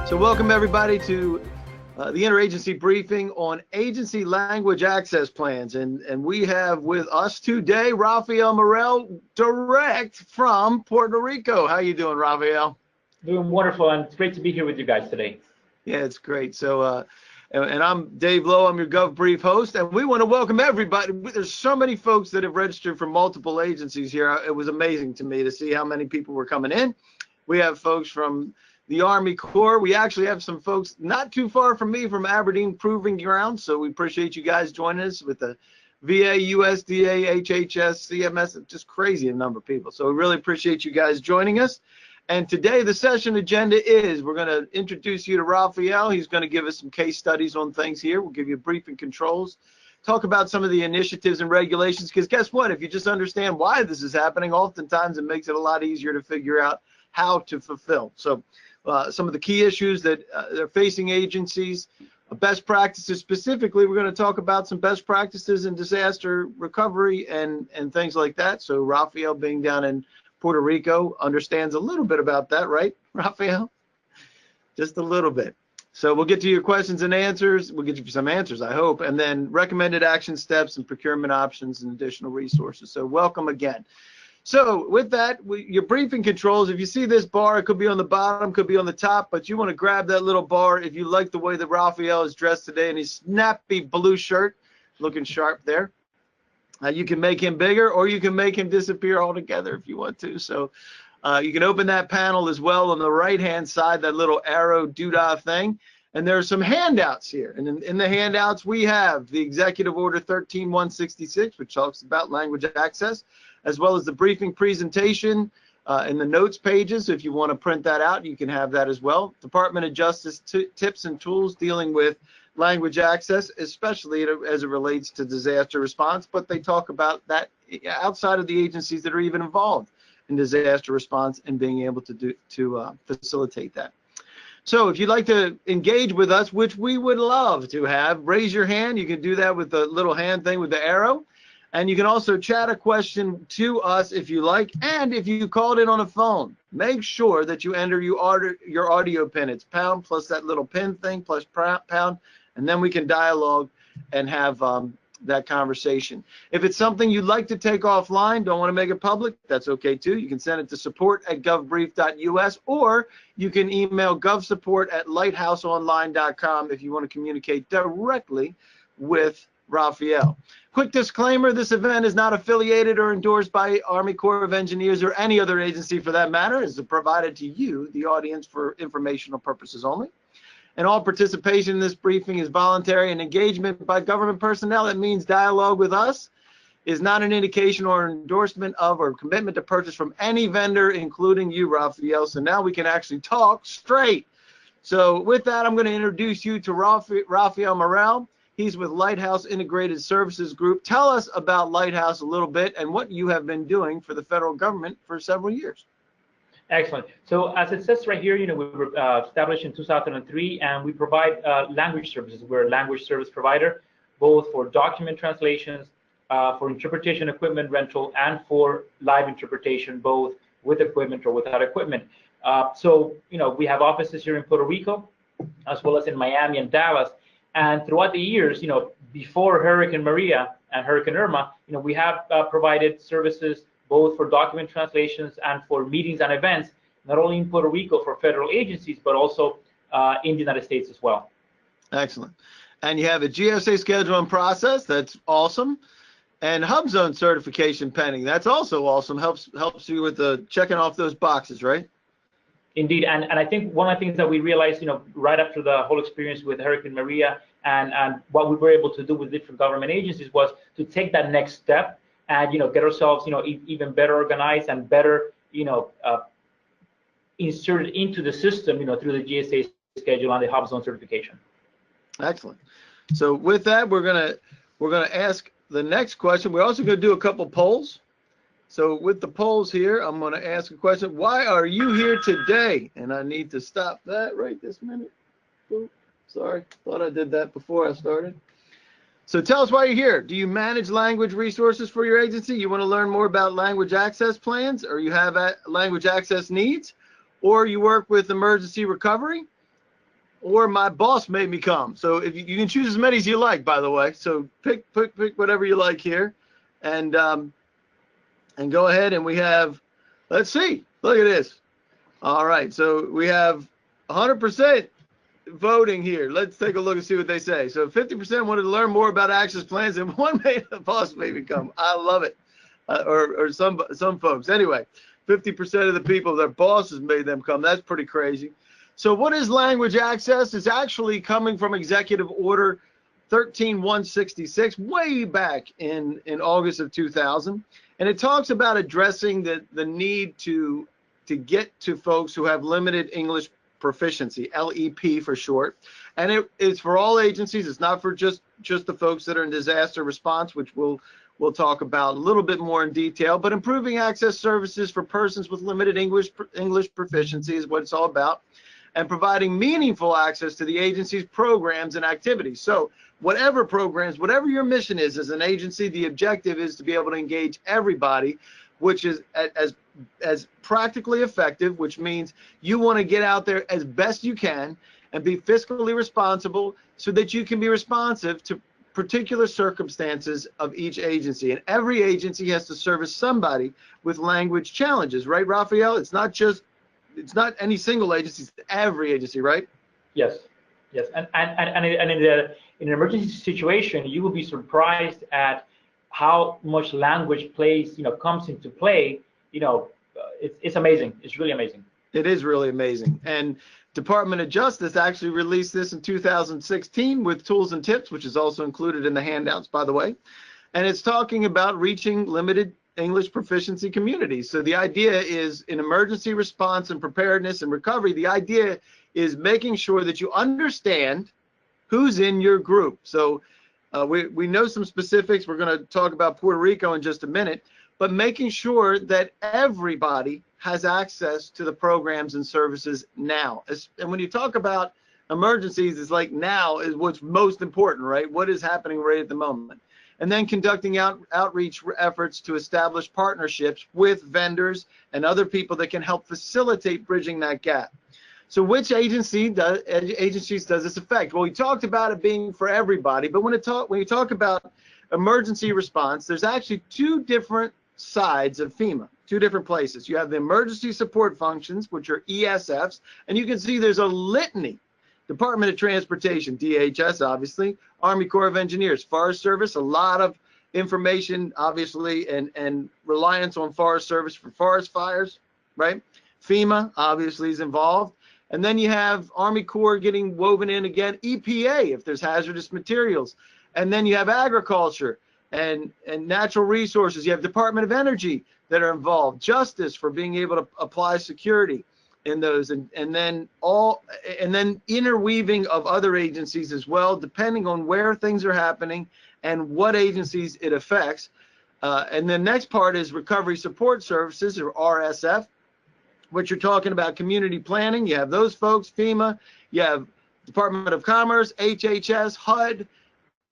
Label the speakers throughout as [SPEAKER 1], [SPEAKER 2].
[SPEAKER 1] So welcome everybody to the interagency briefing on agency language access plans. And we have with us today, Rafael Morel, direct from Puerto Rico. How you doing, Rafael?
[SPEAKER 2] Doing wonderful, and it's great to be here with you guys today.
[SPEAKER 1] Yeah, it's great. So, and I'm Dave Lowe, I'm your GovBrief host, and we want to welcome everybody. There's so many folks that have registered for multiple agencies here. It was amazing to me to see how many people were coming in. We have folks from the Army Corps. We actually have some folks not too far from me from Aberdeen Proving Ground. So we appreciate you guys joining us with the VA, USDA, HHS, CMS, just crazy a number of people. So we really appreciate you guys joining us. And today the session agenda is we're going to introduce you to Rafael. He's going to give us some case studies on things here. We'll give you a briefing controls, talk about some of the initiatives and regulations, because guess what? If you just understand why this is happening, oftentimes it makes it a lot easier to figure out how to fulfill. So some of the key issues that are facing agencies, best practices. Specifically, we're going to talk about some best practices in disaster recovery and things like that. So Rafael, being down in Puerto Rico, understands a little bit about that, right, Rafael? Just a little bit. So we'll get to your questions and answers. We'll get you some answers, I hope, and then recommended action steps and procurement options and additional resources. So welcome again. So with that, your briefing controls, if you see this bar, it could be on the bottom, could be on the top, but you want to grab that little bar if you like the way that Rafael is dressed today in his snappy blue shirt, looking sharp there. You can make him bigger, or you can make him disappear altogether if you want to. So you can open that panel as well on the right-hand side, that little arrow doodah thing. And there are some handouts here. And in the handouts, we have the Executive Order 13166, which talks about language access, as well as the briefing presentation in the notes pages. If you want to print that out, you can have that as well. Department of Justice tips and tools dealing with language access, especially as it relates to disaster response, but they talk about that outside of the agencies that are even involved in disaster response and being able to facilitate that. So if you'd like to engage with us, which we would love to have, raise your hand. You can do that with the little hand thing with the arrow. And you can also chat a question to us if you like. And if you called in on a phone, make sure that you enter your audio pin. It's pound plus that little pin thing plus pound, and then we can dialogue and have that conversation. If it's something you'd like to take offline, don't want to make it public, that's okay too. You can send it to support@govbrief.us, or you can email govsupport@lighthouseonline.com if you want to communicate directly with Rafael. Quick disclaimer, this event is not affiliated or endorsed by Army Corps of Engineers or any other agency for that matter. It's provided to you, the audience, for informational purposes only. And all participation in this briefing is voluntary, and engagement by government personnel, that means dialogue with us, is not an indication or endorsement of or commitment to purchase from any vendor, including you, Rafael. So now we can actually talk straight. So with that, I'm going to introduce you to Rafael Morel. He's with Lighthouse Integrated Services Group. Tell us about Lighthouse a little bit and what you have been doing for the federal government for several years.
[SPEAKER 2] Excellent. So as it says right here, we were established in 2003, and we provide language services. We're a language service provider, both for document translations, for interpretation equipment rental, and for live interpretation, both with equipment or without equipment. So we have offices here in Puerto Rico, as well as in Miami and Dallas. And throughout the years, before Hurricane Maria and Hurricane Irma, we have provided services both for document translations and for meetings and events, not only in Puerto Rico for federal agencies, but also in the United States as well.
[SPEAKER 1] Excellent. And you have a GSA schedule and process. That's awesome. And HubZone certification pending. That's also awesome. Helps you with the checking off those boxes, right?
[SPEAKER 2] Indeed, and I think one of the things that we realized, right after the whole experience with Hurricane Maria and what we were able to do with different government agencies was to take that next step and get ourselves even better organized and better inserted into the system through the GSA schedule and the HubZone certification.
[SPEAKER 1] Excellent. So with that, we're gonna ask the next question. We're also going to do a couple polls. So with the polls here, I'm going to ask a question. Why are you here today? And I need to stop that right this minute. Oops, sorry, thought I did that before I started. So tell us why you're here. Do you manage language resources for your agency? You want to learn more about language access plans, or you have language access needs, or you work with emergency recovery, or my boss made me come. So if you can choose as many as you like, by the way. So pick whatever you like here, and go ahead. And we have, let's see, look at this. All right, so we have 100% voting here. Let's take a look and see what they say. So 50% wanted to learn more about access plans, and one made the boss made me come. I love it. Or some folks. Anyway, 50% of the people, their bosses made them come. That's pretty crazy. So what is language access? It's actually coming from Executive Order 13166, way back in August of 2000. And it talks about addressing the need to get to folks who have limited English proficiency, LEP for short. And it's for all agencies. It's not for just the folks that are in disaster response, which we'll talk about a little bit more in detail. But improving access services for persons with limited English proficiency is what it's all about, and providing meaningful access to the agency's programs and activities. So whatever programs, whatever your mission is as an agency, the objective is to be able to engage everybody, which is as practically effective, which means you want to get out there as best you can and be fiscally responsible so that you can be responsive to particular circumstances of each agency. And every agency has to service somebody with language challenges, right, Raphael? It's not any single agency, it's every agency, right?
[SPEAKER 2] Yes, yes. And in an emergency situation, you will be surprised at how much language comes into play. It's amazing. It's really amazing.
[SPEAKER 1] It is really amazing. And Department of Justice actually released this in 2016 with tools and tips, which is also included in the handouts, by the way. And it's talking about reaching limited English proficiency communities. So the idea is in emergency response and preparedness and recovery, the idea is making sure that you understand who's in your group. So we know some specifics. We're going to talk about Puerto Rico in just a minute, but making sure that everybody has access to the programs and services now. And when you talk about emergencies, it's like now is what's most important, right? What is happening right at the moment? And then conducting outreach efforts to establish partnerships with vendors and other people that can help facilitate bridging that gap. So which agencies does this affect? Well, we talked about it being for everybody, but when you talk about emergency response, there's actually two different sides of FEMA, two different places. You have the emergency support functions, which are ESFs, and you can see there's a litany. Department of Transportation, DHS, obviously, Army Corps of Engineers, Forest Service, a lot of information, obviously, and reliance on Forest Service for forest fires, right? FEMA, obviously, is involved. And then you have Army Corps getting woven in again, EPA, if there's hazardous materials. And then you have agriculture and natural resources. You have Department of Energy that are involved, Justice for being able to apply security in those, and then interweaving of other agencies as well, depending on where things are happening and what agencies it affects. And the next part is Recovery Support Services, or RSF, which you're talking about community planning. You have those folks, FEMA, you have Department of Commerce, HHS, HUD.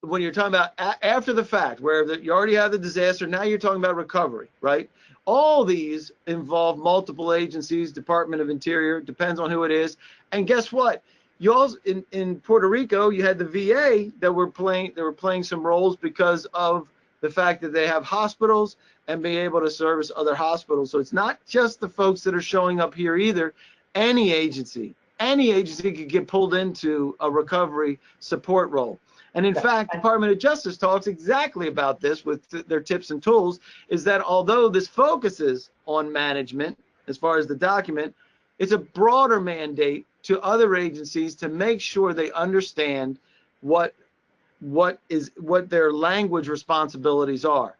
[SPEAKER 1] When you're talking about after the fact, where you already have the disaster, now you're talking about recovery, right? All these involve multiple agencies, Department of Interior, depends on who it is. And guess what? You also in Puerto Rico, you had the VA that were playing some roles because of the fact that they have hospitals and being able to service other hospitals. So it's not just the folks that are showing up here either. Any agency could get pulled into a recovery support role. And in fact, Department of Justice talks exactly about this with their tips and tools, is that although this focuses on management as far as the document, it's a broader mandate to other agencies to make sure they understand what their language responsibilities are.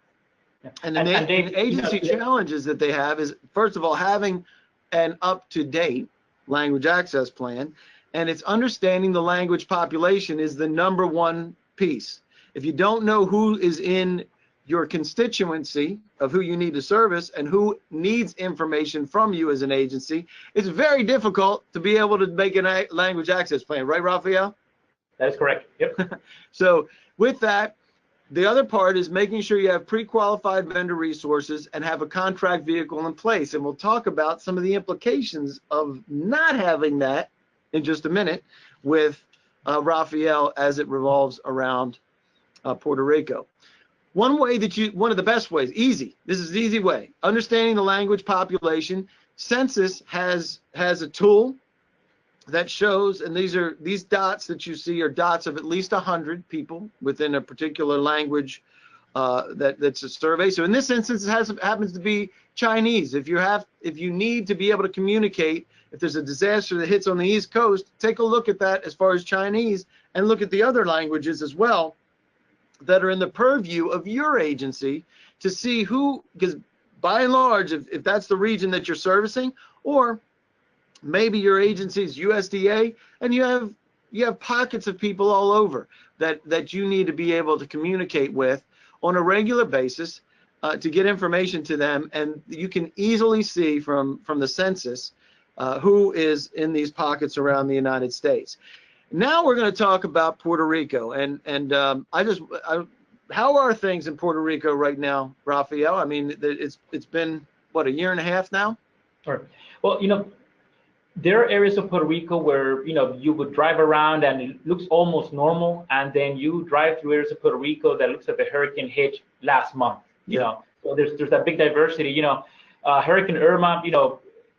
[SPEAKER 1] And the agency challenges that they have is, first of all, having an up-to-date language access plan, and it's understanding the language population is the number one piece. If you don't know who is in your constituency of who you need to service and who needs information from you as an agency, it's very difficult to be able to make a language access plan, right, Raphael?
[SPEAKER 2] That is correct. Yep.
[SPEAKER 1] So with that, the other part is making sure you have pre-qualified vendor resources and have a contract vehicle in place. And we'll talk about some of the implications of not having that in just a minute. with Rafael as it revolves around Puerto Rico. One of the best ways, easy. This is the easy way. Understanding the language population. Census has a tool that shows, and these dots that you see are dots of at least 100 people within a particular language that's a survey. So in this instance, it happens to be Chinese. If you need to be able to communicate, if there's a disaster that hits on the East Coast, take a look at that as far as Chinese, and look at the other languages as well that are in the purview of your agency to see who, because by and large, if that's the region that you're servicing, or maybe your agency is USDA and you have pockets of people all over that you need to be able to communicate with on a regular basis to get information to them, and you can easily see from the census who is in these pockets around the United States. Now we're going to talk about Puerto Rico, and how are things in Puerto Rico right now, Rafael? I mean, it's been what, a year and a half now?
[SPEAKER 2] Sure. Well, there are areas of Puerto Rico where you would drive around and it looks almost normal, and then you drive through areas of Puerto Rico that looks like the hurricane hit last month. So there's that big diversity. Hurricane Irma,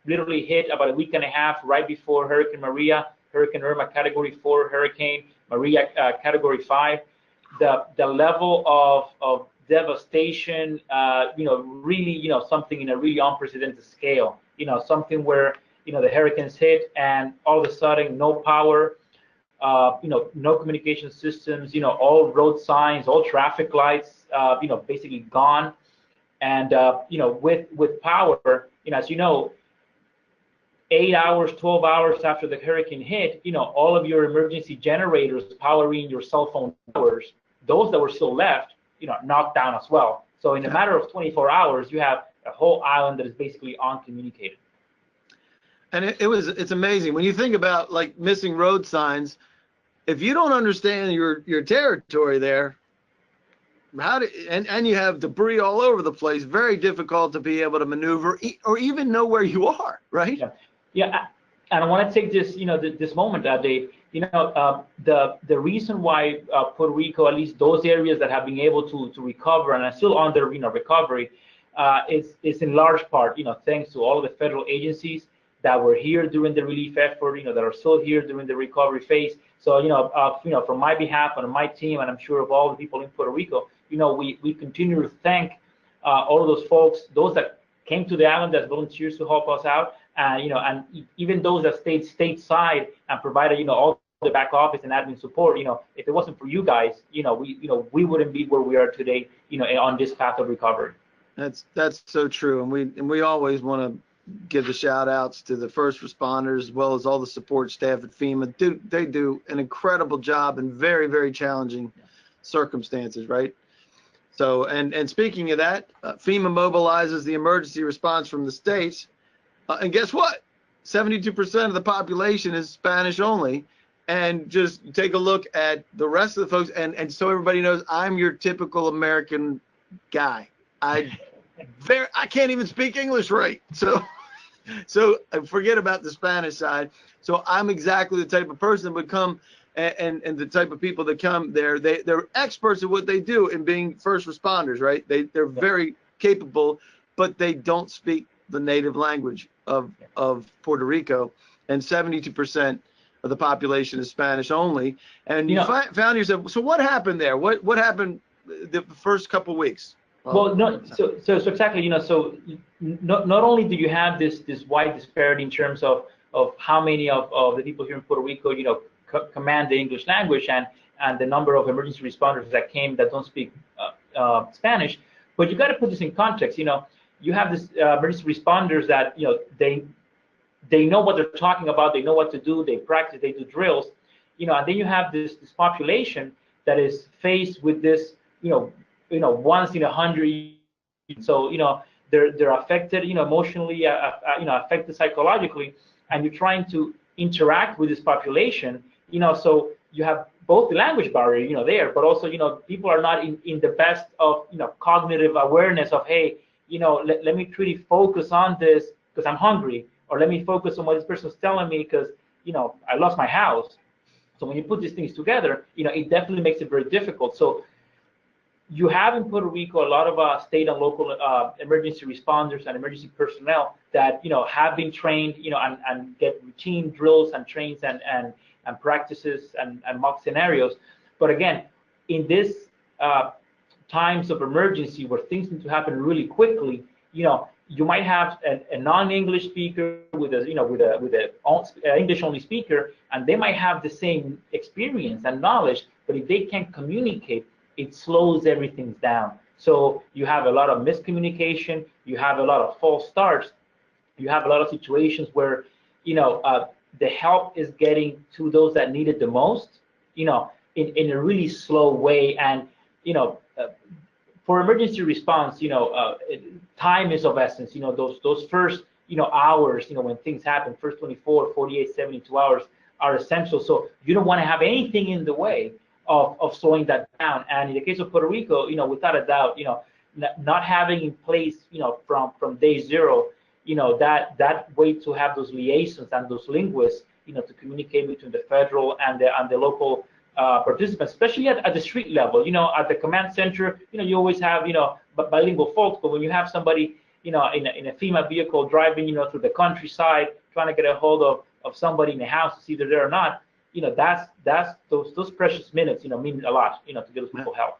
[SPEAKER 2] literally hit about a week and a half right before Hurricane Maria. Hurricane Irma, Category 4 hurricane, Maria, Category 5. The level of devastation, really, something in a really unprecedented scale. Something where the hurricanes hit and all of a sudden no power, no communication systems, all road signs, all traffic lights, basically gone. And with power, as 8 hours, 12 hours after the hurricane hit, all of your emergency generators powering your cell phone towers, those that were still left, knocked down as well. So in a matter of 24 hours, you have a whole island that is basically uncommunicated.
[SPEAKER 1] And it's amazing when you think about like missing road signs. If you don't understand your territory there, and you have debris all over the place, very difficult to be able to maneuver or even know where you are, right?
[SPEAKER 2] Yeah. And I want to take this, this moment, Dave. The reason why Puerto Rico, at least those areas that have been able to recover and are still under recovery, is in large part thanks to all of the federal agencies that were here during the relief effort, that are still here during the recovery phase. So from my behalf and my team, and I'm sure of all the people in Puerto Rico, we continue to thank all of those folks, those that came to the island as volunteers to help us out, and even those that stayed stateside and provided all the back office and admin support. If it wasn't for you guys, we wouldn't be where we are today, on this path of recovery.
[SPEAKER 1] That's so true, and we always want to give the shout outs to the first responders as well as all the support staff at FEMA. They do an incredible job in very, very challenging circumstances, right? So, and speaking of that, FEMA mobilizes the emergency response from the states, and guess what? 72% of the population is Spanish only. And just take a look at the rest of the folks, and so everybody knows, I'm your typical American guy. I can't even speak English right, so forget about the Spanish side. So I'm exactly the type of person that would come, and the type of people that come there, they're experts at what they do in being first responders, right? They're very capable, but they don't speak the native language of Puerto Rico, and 72% of the population is Spanish only. And you found yourself. So what happened there? What happened the first couple of weeks?
[SPEAKER 2] Well, no. So exactly. So not only do you have this wide disparity in terms of how many of the people here in Puerto Rico, command the English language, and the number of emergency responders that came that don't speak Spanish, but you got to put this in context. You have this emergency responders that they know what they're talking about, they know what to do, they practice, they do drills, and then you have this population that is faced with this, once in 100. So they're affected, emotionally, affected psychologically, and you're trying to interact with this population, so you have both the language barrier, there, but also, people are not in the best of, cognitive awareness of, hey, let me truly focus on this because I'm hungry, or let me focus on what this person's telling me because, I lost my house. So when you put these things together, it definitely makes it very difficult. So you have in Puerto Rico a lot of state and local emergency responders and emergency personnel that have been trained, and get routine drills and trains and practices and mock scenarios. But again, in this times of emergency where things need to happen really quickly, you might have a non-English speaker with a English-only speaker, and they might have the same experience and knowledge, but if they can't communicate, it slows everything down. So you have a lot of miscommunication, you have a lot of false starts, you have a lot of situations where the help is getting to those that need it the most, in a really slow way. And for emergency response, time is of essence. Those first hours, when things happen, first 24, 48, 72 hours are essential. So you don't want to have anything in the way of slowing that down. And in the case of Puerto Rico, without a doubt, not having in place, from day zero, that way to have those liaisons and those linguists, to communicate between the federal and the local participants, especially at the street level. At the command center, you always have, bilingual folks, but when you have somebody, in a FEMA vehicle driving, through the countryside, trying to get a hold of somebody in the house to see if they're there or not, that's those precious minutes, mean a lot, to give those people help.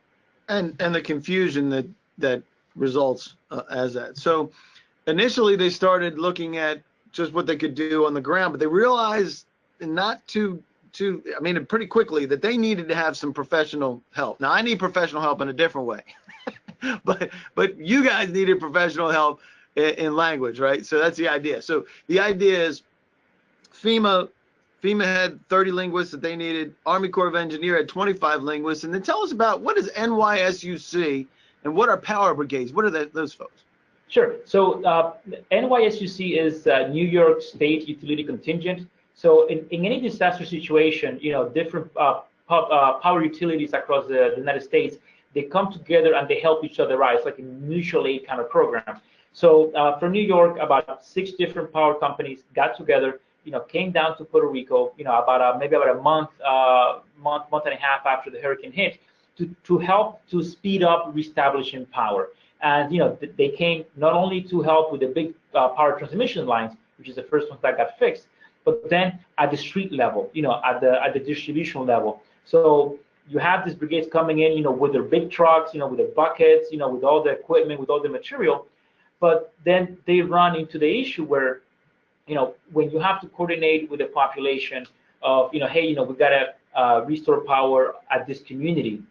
[SPEAKER 1] And the confusion that results as that. So initially they started looking at just what they could do on the ground, but they realized pretty quickly that they needed to have some professional help. Now I need professional help in a different way, but you guys needed professional help in language, right? So that's the idea. So the idea is FEMA had 30 linguists that they needed. Army Corps of Engineers had 25 linguists. And then tell us about what is NYSUC and what are power brigades? What are those folks?
[SPEAKER 2] Sure. So NYSUC is New York State Utility Contingent. So in any disaster situation, different power utilities across the United States, they come together and they help each other out. It's like a mutual aid kind of program. So for New York, about 6 different power companies got together, came down to Puerto Rico, maybe about a month and a half after the hurricane hit, to help to speed up reestablishing power. And they came not only to help with the big power transmission lines, which is the first one that got fixed, but then at the street level, at the distribution level. So you have these brigades coming in, with their big trucks, with their buckets, with all the equipment, with all the material, but then they run into the issue where when you have to coordinate with the population of, hey, we got to restore power at this community,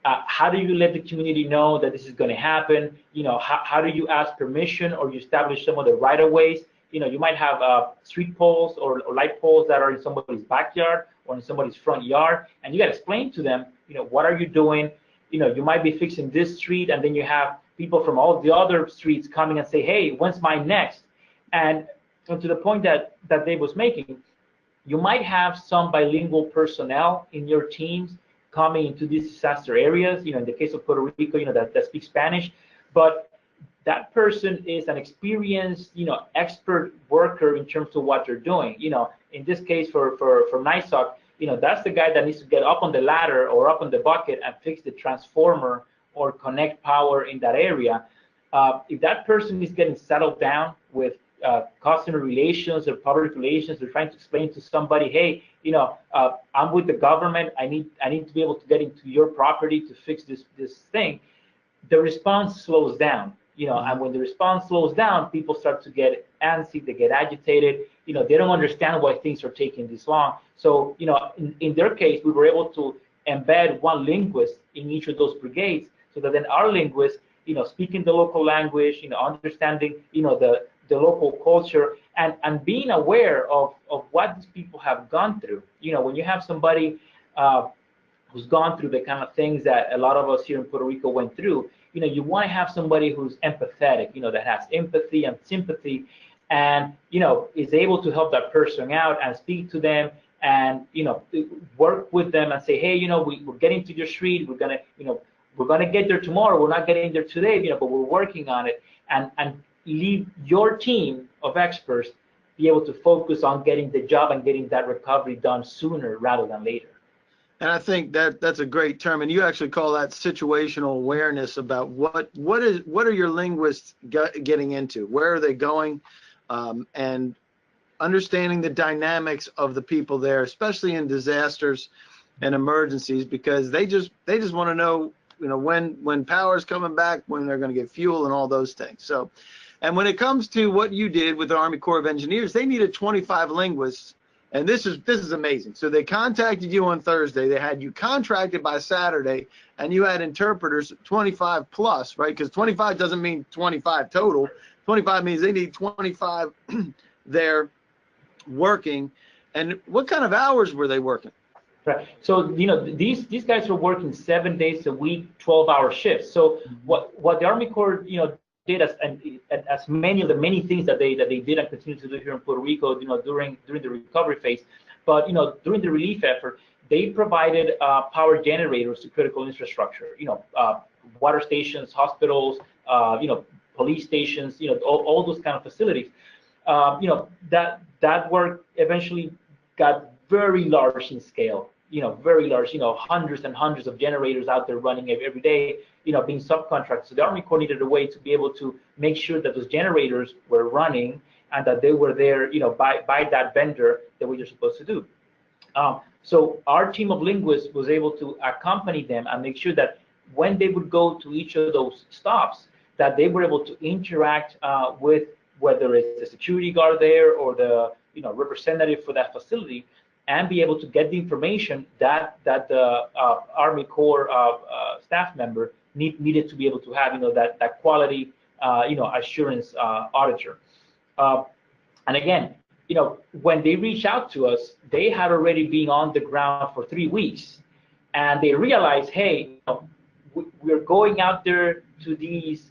[SPEAKER 2] how do you let the community know that this is going to happen? How do you ask permission or you establish some of the right-of-ways? You might have street poles or light poles that are in somebody's backyard or in somebody's front yard, and you got to explain to them, what are you doing? You might be fixing this street, and then you have people from all the other streets coming and say, hey, when's my next? And to the point that Dave was making, you might have some bilingual personnel in your teams coming into these disaster areas, in the case of Puerto Rico, that speak Spanish, but that person is an experienced, expert worker in terms of what they're doing. In this case for NYSUC, that's the guy that needs to get up on the ladder or up on the bucket and fix the transformer or connect power in that area. If that person is getting settled down with customer relations or public relations, they're trying to explain to somebody, hey, I'm with the government. I need to be able to get into your property to fix this thing. The response slows down, and when the response slows down, people start to get antsy, they get agitated, they don't understand why things are taking this long. So, in their case, we were able to embed one linguist in each of those brigades, so that then our linguists, speaking the local language, understanding, the local culture, and being aware of what these people have gone through. When you have somebody who's gone through the kind of things that a lot of us here in Puerto Rico went through, you want to have somebody who's empathetic, that has empathy and sympathy, and is able to help that person out and speak to them and work with them and say, hey, we're getting to your street, we're gonna get there tomorrow, we're not getting there today, but we're working on it, and leave your team of experts be able to focus on getting the job and getting that recovery done sooner rather than later.
[SPEAKER 1] And I think that that's a great term, and you actually call that situational awareness about what are your linguists getting into, where are they going, and understanding the dynamics of the people there, especially in disasters and emergencies, because they just want to know, when power's coming back, when they're going to get fuel and all those things. So, and when it comes to what you did with the Army Corps of Engineers, they needed 25 linguists. And this is amazing. So they contacted you on Thursday. They had you contracted by Saturday, and you had interpreters 25 plus, right? Because 25 doesn't mean 25 total. 25 means they need 25 there working. And what kind of hours were they working?
[SPEAKER 2] Right. So these guys are working 7 days a week, 12-hour shifts. So what the Army Corps did as many things that they did and continue to do here in Puerto Rico, during the recovery phase, but during the relief effort, they provided power generators to critical infrastructure, water stations, hospitals, police stations, all those kind of facilities. That work eventually got very large in scale. Very large, hundreds and hundreds of generators out there running every day, being subcontracted. So the Army Corps needed a way to be able to make sure that those generators were running and that they were there, by that vendor that we were supposed to do. So our team of linguists was able to accompany them and make sure that when they would go to each of those stops, that they were able to interact with whether it's the security guard there or the representative for that facility, and be able to get the information that the Army Corps staff member needed to be able to have, that quality, assurance auditor. And again, when they reached out to us, they had already been on the ground for 3 weeks, and they realized, hey, we're going out there to these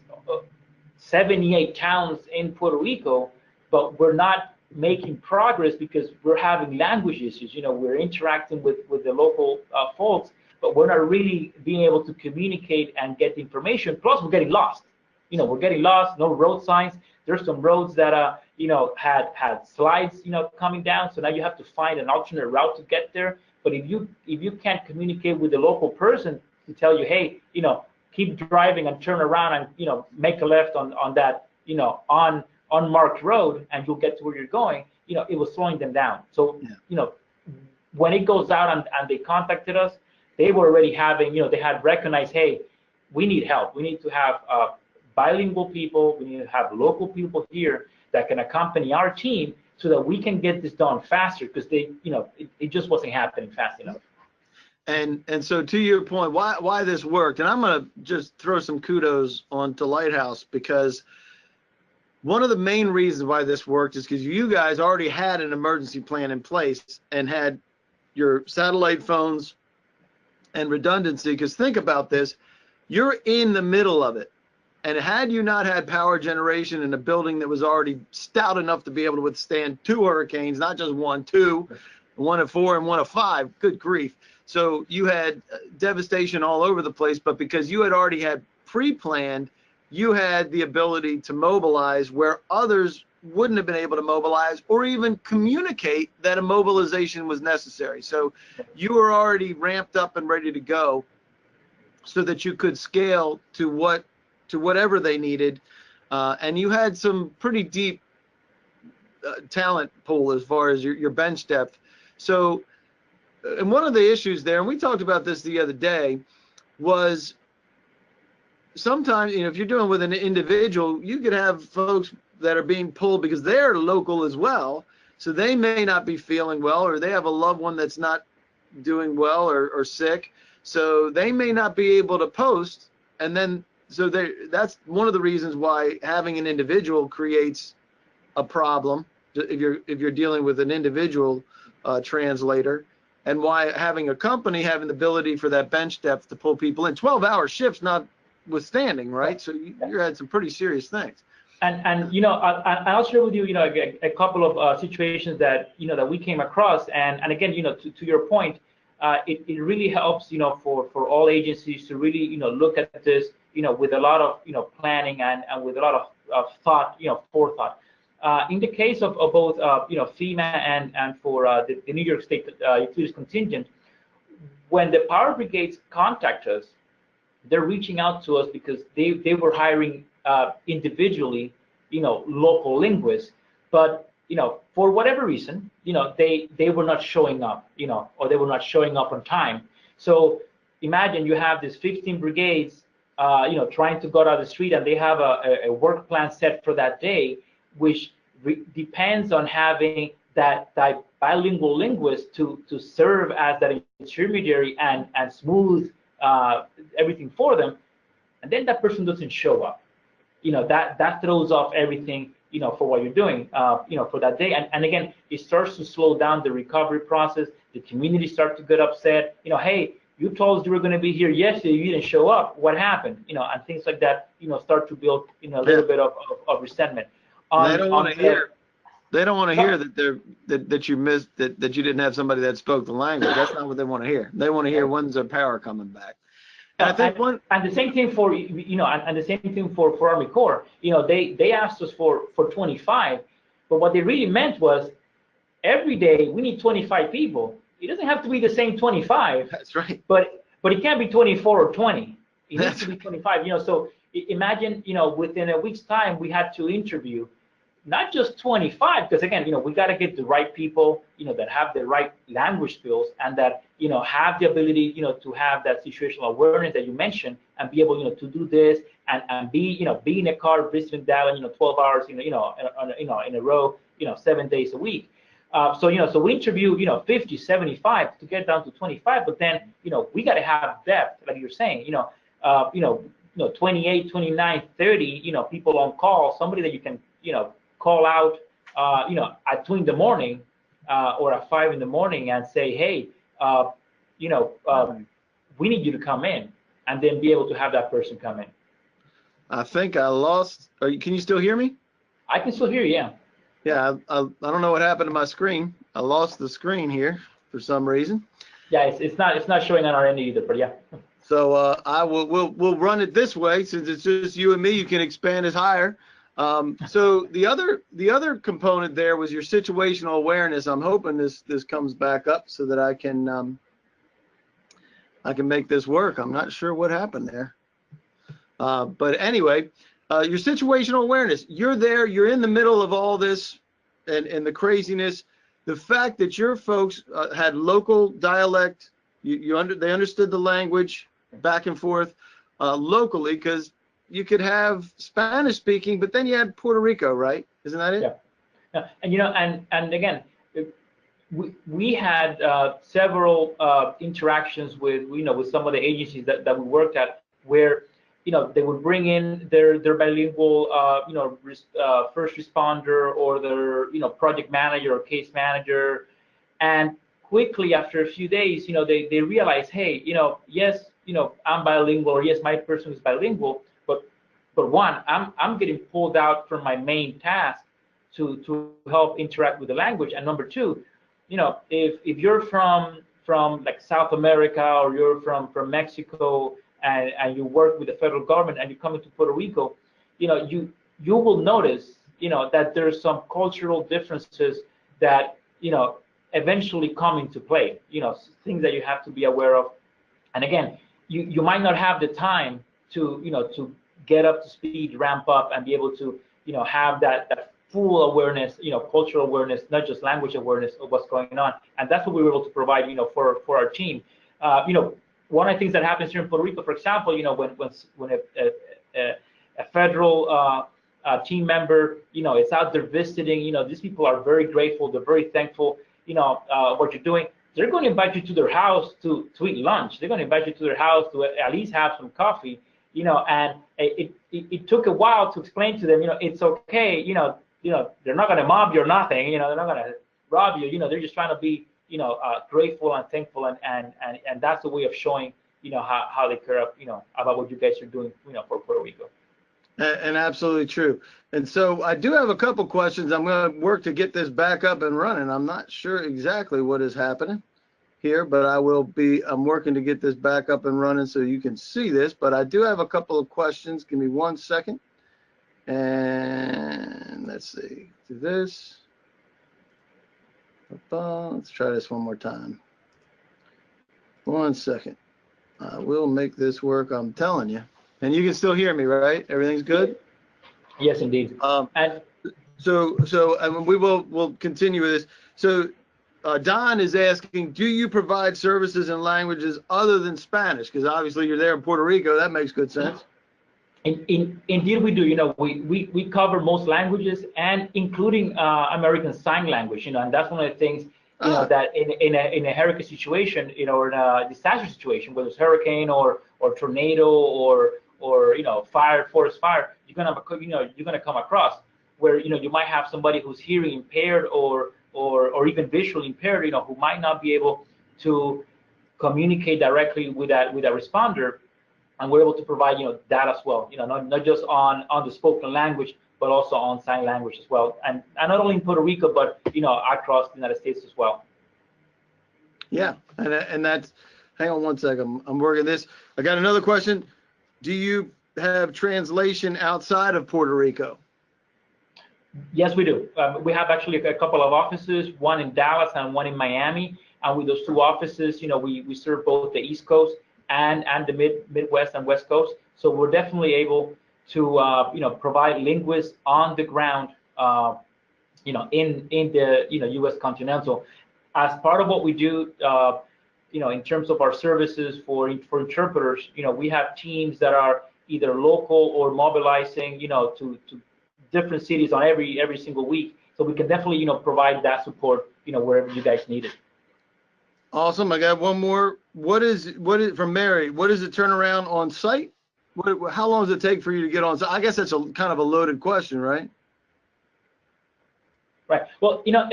[SPEAKER 2] 78 towns in Puerto Rico, but we're not making progress because we're having language issues. We're interacting with the local folks, but we're not really being able to communicate and get the information. Plus, we're getting lost. We're getting lost. No road signs. There's some roads that had slides coming down, so now you have to find an alternate route to get there. But if you can't communicate with the local person to tell you, hey, keep driving and turn around and make a left on that unmarked road, and you'll get to where you're going, it was slowing them down. So, when it goes out and they contacted us, they were already having, they had recognized, hey, we need help. We need to have bilingual people. We need to have local people here that can accompany our team so that we can get this done faster, because it just wasn't happening fast enough.
[SPEAKER 1] And so to your point, why this worked, and I'm going to just throw some kudos onto Lighthouse, because one of the main reasons why this worked is because you guys already had an emergency plan in place and had your satellite phones and redundancy. Because think about this, you're in the middle of it. And had you not had power generation in a building that was already stout enough to be able to withstand 2 hurricanes, not just one, 2, 1 of 4 and 1 of 5, good grief. So you had devastation all over the place, but because you had already had pre-planned, you had the ability to mobilize where others wouldn't have been able to mobilize or even communicate that a mobilization was necessary. So you were already ramped up and ready to go so that you could scale to whatever they needed. And you had some pretty deep talent pool as far as your bench depth. So, and one of the issues there, and we talked about this the other day, was sometimes, if you're doing with an individual, you could have folks that are being pulled because they're local as well. So they may not be feeling well, or they have a loved one that's not doing well or sick. So they may not be able to post. And then, so that's one of the reasons why having an individual creates a problem if you're dealing with an individual translator, and why having a company having the ability for that bench depth to pull people in 12-hour shifts, notwithstanding, right? So you had some pretty serious things.
[SPEAKER 2] And I'll share with you, a couple of situations that that we came across, and again, to your point, it really helps, for all agencies to really, look at this, with a lot of, planning and with a lot of thought, forethought. In the case of both, FEMA and for the New York State Utilities Contingent, when the power brigades contact us, they're reaching out to us because they were hiring individually, local linguists, but for whatever reason, they were not showing up, or they were not showing up on time. So imagine you have these 15 brigades, trying to go out the street, and they have a work plan set for that day, which depends on having that bilingual linguist to serve as that intermediary and smooth everything for them, and then that person doesn't show up. That throws off everything, for what you're doing, for that day. And again, it starts to slow down the recovery process. The community starts to get upset. Hey, you told us you were going to be here yesterday, you didn't show up. What happened? And things like that, start to build, a little bit of resentment.
[SPEAKER 1] They don't want to hear. They don't want to hear that you missed that you didn't have somebody that spoke the language. That's not what they want to hear. They want to hear when's their power coming back. And I think
[SPEAKER 2] and the same thing for and the same thing for Army Corps. They asked us for 25, but what they really meant was every day we need 25 people. It doesn't have to be the same 25.
[SPEAKER 1] That's right.
[SPEAKER 2] But it can't be 24 or 20. It needs to be 25. So imagine within a week's time we had to interview not just 25, because again, we got to get the right people, that have the right language skills and that, have the ability, to have that situational awareness that you mentioned and be able, to do this and be in a car visiting Dallas, 12 hours, in a row, 7 days a week. So we interview, 50, 75 to get down to 25, but then, we got to have depth, like you're saying, 28, 29, 30, people on call, somebody that you can, call out, at 2 in the morning or at 5 in the morning and say, hey, we need you to come in, and then be able to have that person come in.
[SPEAKER 1] I think I lost. Can you still hear me?
[SPEAKER 2] I can still hear you, yeah.
[SPEAKER 1] Yeah, I don't know what happened to my screen. I lost the screen here for some reason.
[SPEAKER 2] Yeah, it's not showing on our end either, but yeah.
[SPEAKER 1] So we'll run it this way, since it's just you and me. You can expand it higher. So the other component there was your situational awareness. I'm hoping this comes back up so that I can make this work. I'm not sure what happened there. But anyway, your situational awareness, you're there, you're in the middle of all this and the craziness. The fact that your folks had local dialect, they understood the language back and forth locally, because you could have Spanish speaking, but then you had Puerto Rico, right? Isn't that it?
[SPEAKER 2] Yeah. And again, we had several interactions with some of the agencies that we worked at, where they would bring in their bilingual first responder or their project manager or case manager, and quickly after a few days they realize, hey, yes, I'm bilingual, or yes, my person is bilingual, but one, I'm getting pulled out from my main task to help interact with the language, and number two, if you're from like South America, or you're from Mexico, and you work with the federal government and you come into Puerto Rico, you will notice that there's some cultural differences that eventually come into play, things that you have to be aware of. And again, you might not have the time to get up to speed, ramp up, and be able to have that full awareness, cultural awareness, not just language awareness of what's going on. And that's what we were able to provide, for our team. One of the things that happens here in Puerto Rico, for example, when a federal team member, is out there visiting, these people are very grateful, they're very thankful, what you're doing. They're going to invite you to their house to eat lunch. They're going to invite you to their house to at least have some coffee, and it took a while to explain to them, it's okay, they're not going to mob you or nothing, they're not going to rob you, they're just trying to be, grateful and thankful, and that's the way of showing, how they care up, about what you guys are doing, for Puerto Rico.
[SPEAKER 1] And absolutely true. And so I do have a couple questions. I'm going to work to get this back up and running. I'm not sure exactly what is happening here, but I'm working to get this back up and running so you can see this. But I do have a couple of questions. Give me 1 second. And let's see, do this. Let's try this one more time. 1 second. I will make this work, I'm telling you. And you can still hear me, right? Everything's good?
[SPEAKER 2] Yes, indeed.
[SPEAKER 1] And so I mean, we'll continue with this. So Don is asking, do you provide services in languages other than Spanish? Because obviously you're there in Puerto Rico. That makes good sense.
[SPEAKER 2] Indeed, we do. You know, we cover most languages, and including American Sign Language. You know, and that's one of the things. You know, that in a hurricane situation, you know, or in a disaster situation, whether it's hurricane or tornado or you know, forest fire, you're gonna come across where, you know, you might have somebody who's hearing impaired or even visually impaired, you know, who might not be able to communicate directly with that responder, and we're able to provide, you know, that as well. You know, not just on the spoken language, but also on sign language as well, and not only in Puerto Rico, but, you know, across the United States as well.
[SPEAKER 1] Yeah, and that's, hang on 1 second, I'm working this. I got another question. Do you have translation outside of Puerto Rico?
[SPEAKER 2] Yes, we do. We have actually a couple of offices, one in Dallas and one in Miami. And with those two offices, you know, we serve both the East Coast and the Midwest and West Coast. So we're definitely able to, you know, provide linguists on the ground, you know, in the, you know, U.S. continental. As part of what we do, you know, in terms of our services for interpreters, you know, we have teams that are either local or mobilizing, you know, to different cities on every single week. So we can definitely, you know, provide that support, you know, wherever you guys need it.
[SPEAKER 1] Awesome. I got one more. What is from Mary? What is the turnaround on site? How long does it take for you to get on site? I guess that's a kind of a loaded question, right?
[SPEAKER 2] Right. Well, you know,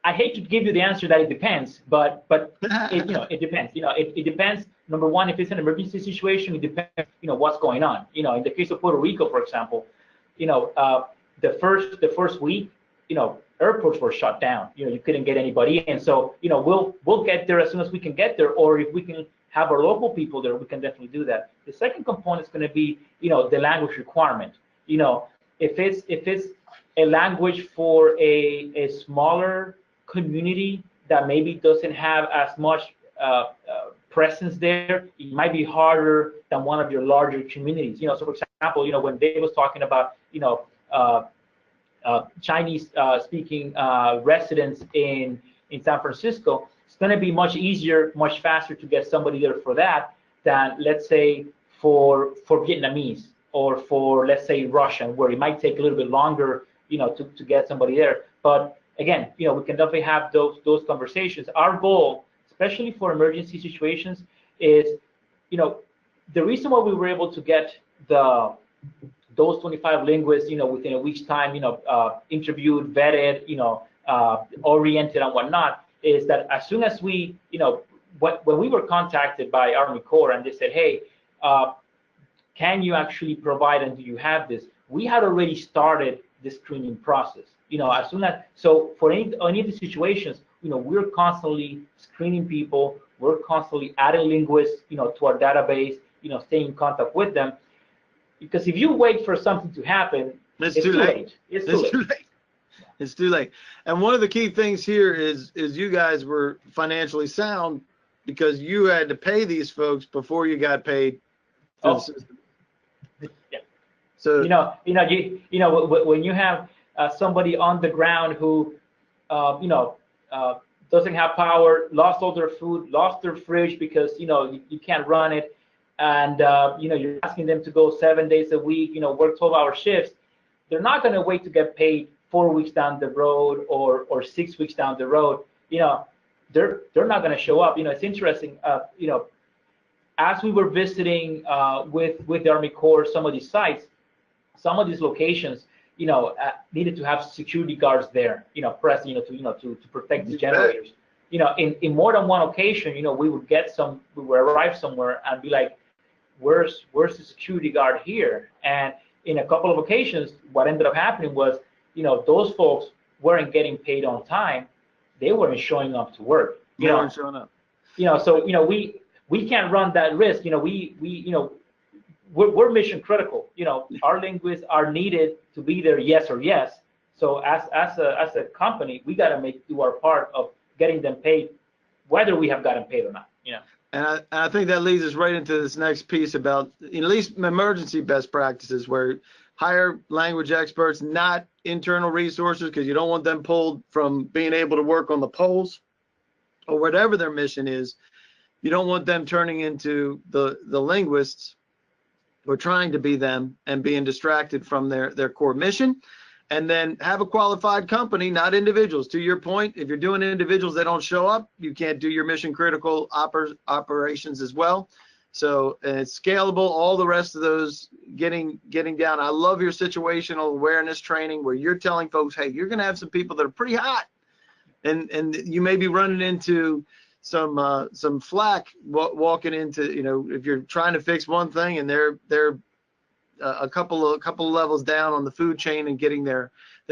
[SPEAKER 2] I hate to give you the answer that it depends, but it, you know, it depends. You know, it depends. Number one, if it's an emergency situation, it depends, you know, what's going on. You know, in the case of Puerto Rico, for example, you know, the first week, you know, airports were shut down. You know, you couldn't get anybody in. So, you know, we'll get there as soon as we can get there, or if we can have our local people there, we can definitely do that. The second component is going to be, you know, the language requirement. You know, if it's a language for a smaller community that maybe doesn't have as much presence there, it might be harder than one of your larger communities. You know, so for example, you know, when Dave was talking about, you know, Chinese speaking residents in San Francisco, it's going to be much easier, much faster to get somebody there for that than, let's say, for Vietnamese or for, let's say, Russian, where it might take a little bit longer, you know, to get somebody there. But again, you know, we can definitely have those conversations. Our goal, especially for emergency situations, is, you know, the reason why we were able to get those 25 linguists, you know, within a week's time, you know, interviewed, vetted, you know, oriented and whatnot, is that as soon as we, you know, when we were contacted by Army Corps and they said, hey, can you actually provide and do you have this? We had already started the screening process. You know, as soon as, so for any of the situations, you know, we're constantly screening people, we're constantly adding linguists, you know, to our database, you know, staying in contact with them. Because if you wait for something to happen, it's too late. It's too late.
[SPEAKER 1] It's too late. And one of the key things here is you guys were financially sound because you had to pay these folks before you got paid through the system.
[SPEAKER 2] Yeah.
[SPEAKER 1] So
[SPEAKER 2] you know when you have somebody on the ground who you know doesn't have power, lost all their food, lost their fridge because, you know, you can't run it, and you know, you're asking them to go 7 days a week, you know, work 12-hour shifts, they're not going to wait to get paid 4 weeks down the road or 6 weeks down the road. You know, they're not going to show up. You know, it's interesting. You know, as we were visiting with the Army Corps some of these sites, some of these locations, you know, needed to have security guards there, you know, present, you know, to protect the generators. You know, in more than one occasion, you know, we would arrive somewhere and be like, where's the security guard here? And in a couple of occasions, what ended up happening was, you know, those folks weren't getting paid on time. They weren't showing up to work.
[SPEAKER 1] They weren't showing up.
[SPEAKER 2] You know, so, you know, we can't run that risk. You know, we we're mission critical. Our linguists are needed to be there, yes or yes. So as a company, we got to do our part of getting them paid, whether we have gotten paid or not.
[SPEAKER 1] And I think that leads us right into this next piece about at least emergency best practices, where hire language experts, not internal resources, because you don't want them pulled from being able to work on the polls or whatever their mission is. You don't want them turning into the linguists or trying to be them and being distracted from their core mission. And then have a qualified company, not individuals. To your point, if you're doing individuals that don't show up, you can't do your mission critical operations as well. So it's scalable, all the rest of those getting down. I love your situational awareness training where you're telling folks, hey, you're gonna have some people that are pretty hot, and you may be running into some flack walking into, if you're trying to fix one thing and they're a couple of levels down on the food chain and getting their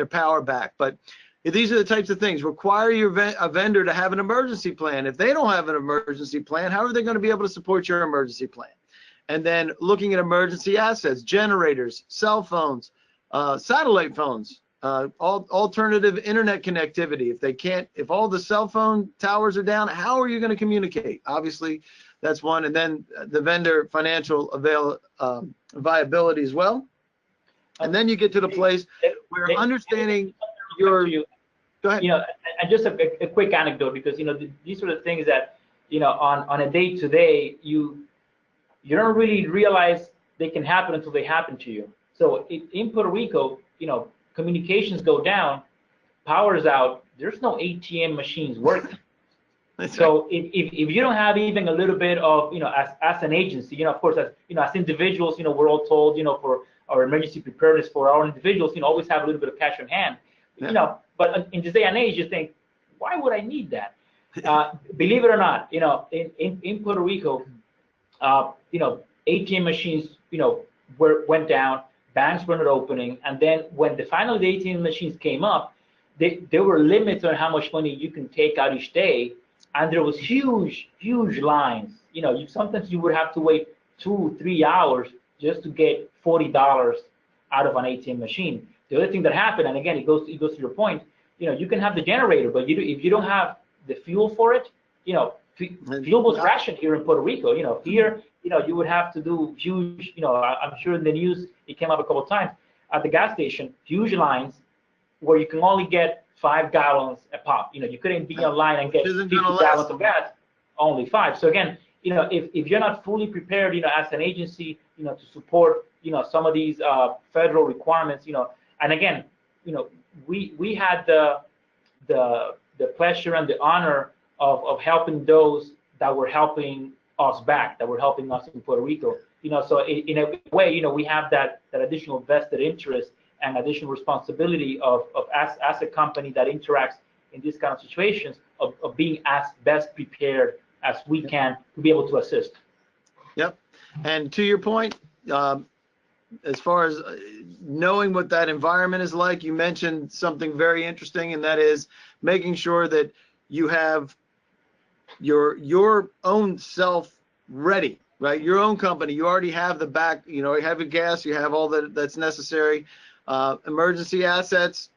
[SPEAKER 1] power back. But these are the types of things. Require a vendor to have an emergency plan. If they don't have an emergency plan, how are they going to be able to support your emergency plan? And then looking at emergency assets, generators, cell phones, satellite phones, alternative internet connectivity. If all the cell phone towers are down, how are you going to communicate? Obviously, that's one. And then the vendor financial viability as well. And then you get to the place where understanding your. Go ahead.
[SPEAKER 2] And just a quick anecdote, because these are the things that on a day-to-day you don't really realize they can happen until they happen to you. So in Puerto Rico, communications go down, power's out, there's no ATM machines working. So if you don't have even a little bit of, as an agency, of course, as individuals, we're all told, for our emergency preparedness for our individuals, always have a little bit of cash on hand.
[SPEAKER 1] Yeah.
[SPEAKER 2] But in this day and age, you think, why would I need that? Believe it or not, in Puerto Rico, ATM machines, went down, banks were not opening, and then when the ATM machines came up, there were limits on how much money you can take out each day. And there was huge lines. Sometimes you would have to wait 2-3 hours just to get $40 out of an ATM machine. The other thing that happened, and again, it goes to your point, you can have the generator, but if you don't have the fuel for it, fuel was rationed here in Puerto Rico. Here, you would have to do huge, I'm sure in the news it came up a couple of times at the gas station, huge lines where you can only get 5 gallons a pop. You couldn't be online and get 50 gallons of gas, only 5. So again, if you're not fully prepared, as an agency, to support, some of these federal requirements, and again, we had the pleasure and the honor of helping those that were helping us back, that were helping us in Puerto Rico. So in a way, we have that additional vested interest and additional responsibility of as a company that interacts in these kind of situations of being as best prepared as we can to be able to assist.
[SPEAKER 1] Yep. And to your point, as far as knowing what that environment is like, you mentioned something very interesting, and that is making sure that you have your own self ready, right? Your own company, you already have the back, you have your gas, you have all that's necessary. Emergency assets,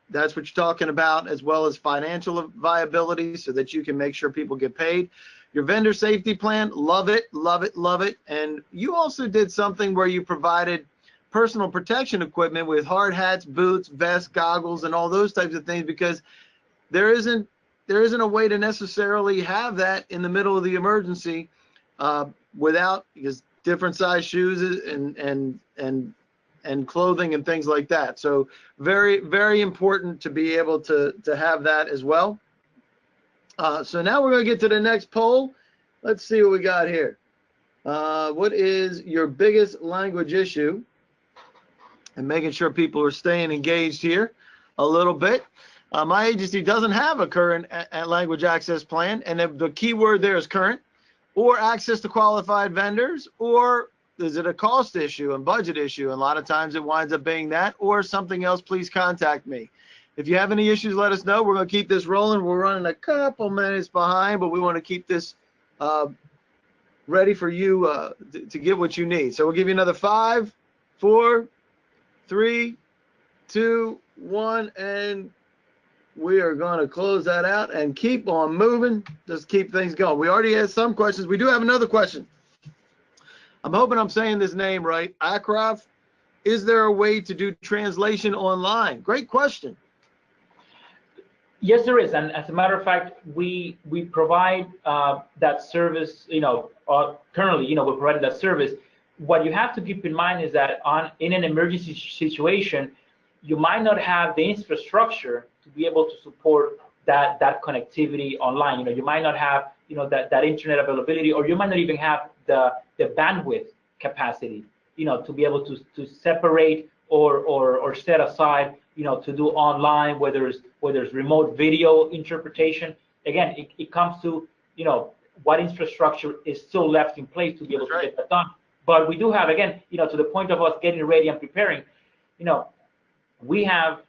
[SPEAKER 1] that's what you're talking about, as well as financial viability so that you can make sure people get paid. Your vendor safety plan, love it, love it, love it. And you also did something where you provided personal protection equipment with hard hats, boots, vests, goggles, and all those types of things, because there isn't a way to necessarily have that in the middle of the emergency because different size shoes and clothing and things like that. So very, very important to be able to have that as well. So now we're going to get to the next poll. Let's see what we got here. What is your biggest language issue? And making sure people are staying engaged here a little bit. My agency doesn't have a current language access plan, and the key word there is current, or access to qualified vendors, or is it a cost issue and budget issue? And a lot of times it winds up being that, or something else. Please contact me. If you have any issues, let us know. We're going to keep this rolling. We're running a couple minutes behind, but we want to keep this ready for you to get what you need. So we'll give you another 5, 4, 3, 2, 1, and we are going to close that out and keep on moving. Just keep things going. We already had some questions. We do have another question. I'm hoping I'm saying this name right. Akraf, is there a way to do translation online? Great question.
[SPEAKER 2] Yes, there is, and as a matter of fact, we provide that service. Currently, we're providing that service. What you have to keep in mind is that in an emergency situation, you might not have the infrastructure to be able to support that connectivity online. You might not have that internet availability, or you might not even have the bandwidth capacity to be able to separate or set aside to do online, whether it's remote video interpretation. Again, it comes to what infrastructure is still left in place to be able to get that done. But we do have, again, to the point of us getting ready and preparing, we have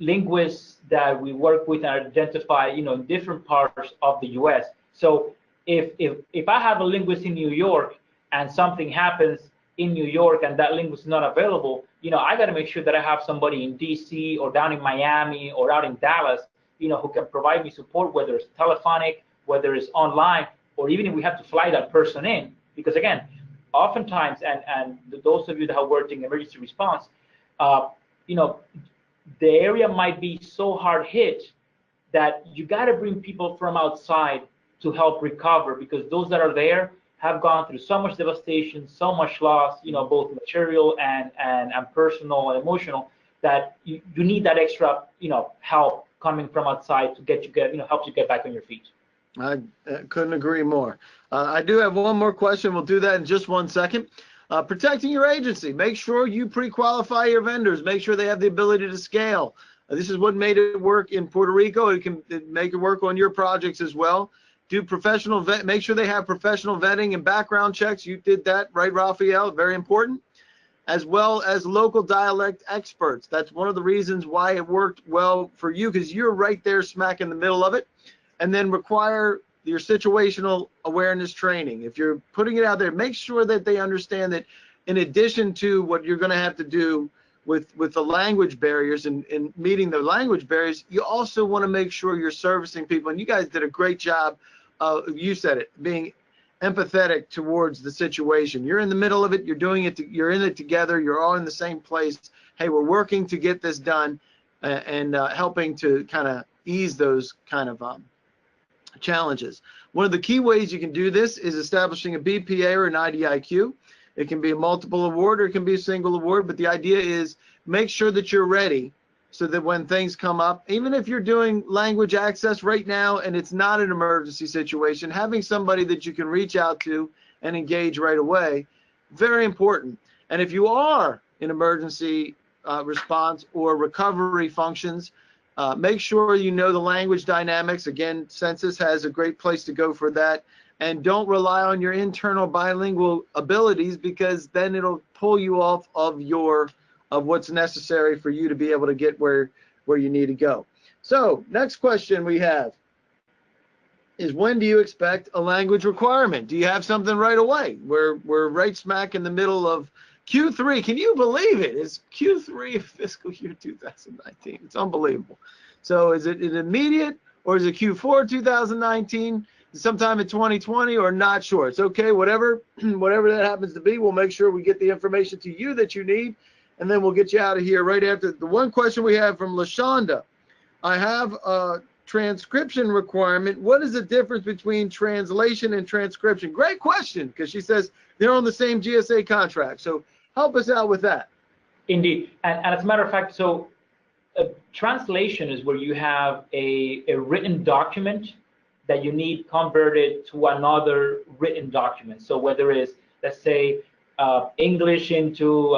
[SPEAKER 2] linguists that we work with and identify, in different parts of the U.S. So if I have a linguist in New York and something happens in New York and that linguist is not available, I got to make sure that I have somebody in D.C. or down in Miami or out in Dallas, who can provide me support, whether it's telephonic, whether it's online, or even if we have to fly that person in. Because again, oftentimes, and those of you that have worked in emergency response, the area might be so hard hit that you got to bring people from outside to help recover, because those that are there have gone through so much devastation, so much loss, both material and personal and emotional, that you need that extra, help coming from outside to help you get back on your feet.
[SPEAKER 1] I couldn't agree more. I do have one more question. We'll do that in just 1 second. Protecting your agency. Make sure you pre-qualify your vendors. Make sure they have the ability to scale. This is what made it work in Puerto Rico. It can make it work on your projects as well. Do professional vet. Make sure they have professional vetting and background checks. You did that, right, Raphael? Very important. As well as local dialect experts. That's one of the reasons why it worked well for you, because you're right there smack in the middle of it. And then require your situational awareness training. If you're putting it out there, make sure that they understand that in addition to what you're going to have to do with the language barriers and meeting the language barriers, you also want to make sure you're servicing people. And you guys did a great job. You said it, being empathetic towards the situation. You're in the middle of it. You're doing it. You're in it together. You're all in the same place. Hey, we're working to get this done, and helping to kind of ease those kind of challenges. One of the key ways you can do this is establishing a BPA or an IDIQ. It can be a multiple award or it can be a single award, but the idea is make sure that you're ready so that when things come up, even if you're doing language access right now and it's not an emergency situation, having somebody that you can reach out to and engage right away, very important. And if you are in emergency response or recovery functions, make sure you know the language dynamics. Again, Census has a great place to go for that. And don't rely on your internal bilingual abilities, because then it'll pull you off of what's necessary for you to be able to get where you need to go. So next question we have is, when do you expect a language requirement? Do you have something right away? We're right smack in the middle of Q3. Can you believe it? It's Q3 of fiscal year 2019. It's unbelievable. So is it immediate, or is it Q4 2019, sometime in 2020, or not sure? It's okay, whatever that happens to be. We'll make sure we get the information to you that you need, and then we'll get you out of here right after. The one question we have from LaShonda: I have a transcription requirement. What is the difference between translation and transcription? Great question, because she says they're on the same GSA contract. So help us out with that.
[SPEAKER 2] Indeed, and as a matter of fact, so translation is where you have a written document that you need converted to another written document. So whether it's, let's say, English into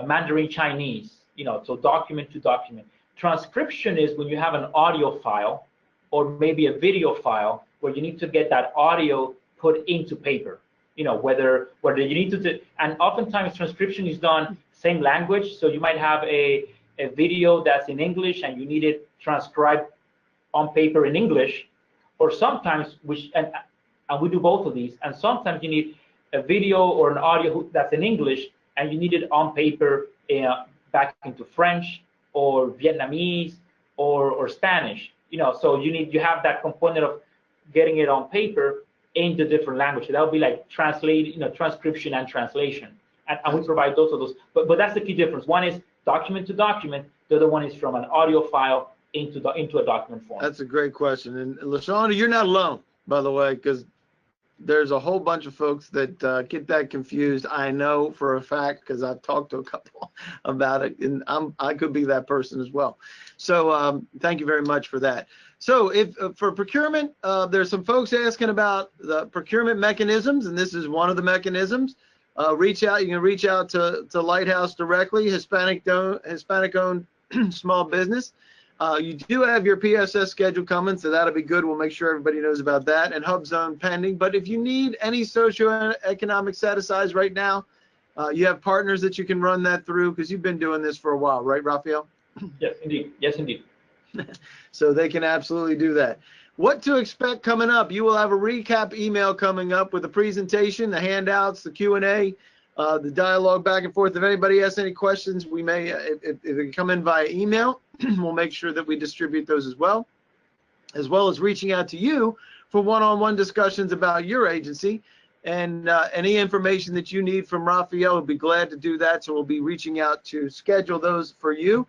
[SPEAKER 2] Mandarin Chinese, so document to document. Transcription is when you have an audio file or maybe a video file where you need to get that audio put into paper. Whether you need to, and oftentimes transcription is done same language. So you might have a video that's in English and you need it transcribed on paper in English, or sometimes, and we do both of these. And sometimes you need a video or an audio that's in English, and you need it on paper back into French or Vietnamese or Spanish. So you have that component of getting it on paper into different languages. That would be like transcription and translation. And we provide both of those. But that's the key difference. One is document to document. The other one is from an audio file into a document form.
[SPEAKER 1] That's a great question. And LaShawna, you're not alone, by the way, because there's a whole bunch of folks that get that confused. I know for a fact because I've talked to a couple about it, and I could be that person as well. So thank you very much for that. So if for procurement, there's some folks asking about the procurement mechanisms, and this is one of the mechanisms. You can reach out to Lighthouse directly, Hispanic-owned small business. You do have your PSS schedule coming, so that'll be good. We'll make sure everybody knows about that, and Hub Zone pending. But if you need any socioeconomic set-asides right now, you have partners that you can run that through because you've been doing this for a while, right, Rafael?
[SPEAKER 2] Yes, indeed. Yes, indeed.
[SPEAKER 1] So they can absolutely do that. What to expect coming up? You will have a recap email coming up with the presentation, the handouts, the Q&A, the dialogue back and forth. If anybody has any questions, we may, if they come in via email, we'll make sure that we distribute those as well as reaching out to you for one-on-one discussions about your agency. And any information that you need from Rafael, we'll be glad to do that. So we'll be reaching out to schedule those for you.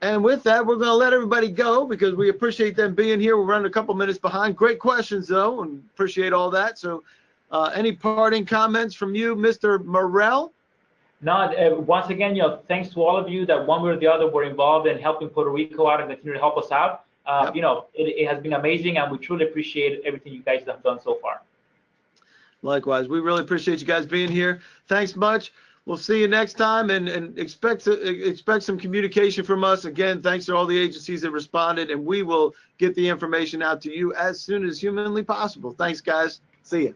[SPEAKER 1] And with that, we're going to let everybody go because we appreciate them being here. We're running a couple minutes behind. Great questions, though, and appreciate all that. So any parting comments from you, Mr. Morel?
[SPEAKER 2] No, once again, thanks to all of you that one way or the other were involved in helping Puerto Rico out and continue to help us out. Yep. It has been amazing, and we truly appreciate everything you guys have done so far.
[SPEAKER 1] Likewise, we really appreciate you guys being here. Thanks much. We'll see you next time, and expect some communication from us. Again, thanks to all the agencies that responded, and we will get the information out to you as soon as humanly possible. Thanks, guys. See you.